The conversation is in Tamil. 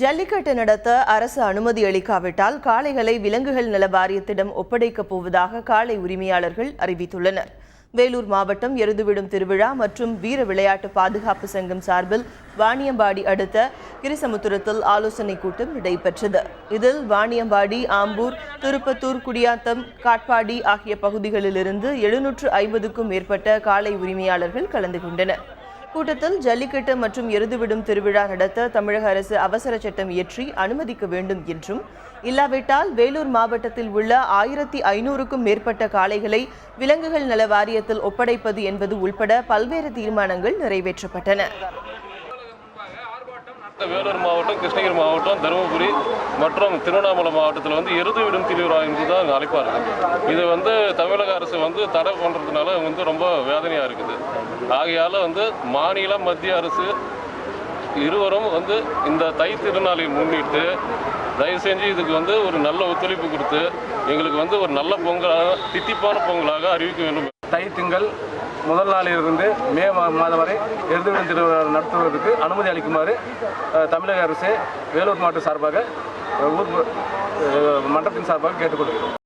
ஜல்லிக்கட்டு நடத்த அரசு அனுமதி அளிக்காவிட்டால் காளைகளை விலங்குகள் நல வாரியத்திடம் ஒப்படைக்கப் போவதாக காளை உரிமையாளர்கள் அறிவித்துள்ளனர். வேலூர் மாவட்டம் எருதுவிடும் திருவிழா மற்றும் வீர விளையாட்டு பாதுகாப்பு சங்கம் சார்பில் வாணியம்பாடி அடுத்த கிரிசமுத்திரத்தில் ஆலோசனை கூட்டம் நடைபெற்றது. இதில் வாணியம்பாடி, ஆம்பூர், திருப்பத்தூர், குடியாத்தம், காட்பாடி ஆகிய பகுதிகளிலிருந்து 750க்கும் மேற்பட்ட காளை உரிமையாளர்கள் கலந்து கொண்டனர். கூட்டத்தில் ஜல்லிக்கட்டு மற்றும் எருதுவிடும் திருவிழா நடத்த தமிழக அரசு அவசர சட்டம் இயற்றி அனுமதிக்க வேண்டும் என்றும், இல்லாவிட்டால் வேலூர் மாவட்டத்தில் உள்ள 1500க்கும் மேற்பட்ட காளைகளை விலங்குகள் நல வாரியத்தில் ஒப்படைப்பது என்பது உள்பட பல்வேறு தீர்மானங்கள் நிறைவேற்றப்பட்டன. வேலூர் மாவட்டம், கிருஷ்ணகிரி மாவட்டம், தருமபுரி மற்றும் திருவண்ணாமலை மாவட்டத்தில் எருதுவிடும் திருவிழா என்று தான் அழைப்பாங்க. இது தமிழக அரசு தடை பண்ணுறதுனால ரொம்ப வேதனையாக இருக்குது. ஆகையால் மாநில மத்திய அரசு இருவரும் இந்த தை திருநாளை முன்னிட்டு தயவு செஞ்சு இதுக்கு ஒரு நல்ல ஒத்துழைப்பு கொடுத்து எங்களுக்கு ஒரு நல்ல பொங்கலாக, தித்திப்பான பொங்கலாக அறிவிக்க வேண்டும். தை திங்கள் முதல் நாளிலிருந்து மே மாதம் வரை எருதுவிடும் திருவிழா நடத்துவதற்கு அனுமதி அளிக்குமாறு தமிழக அரசு வேலூர் மாவட்ட சார்பாக, ஊர் மன்றத்தின் சார்பாக கேட்டுக்கொள்கிறோம்.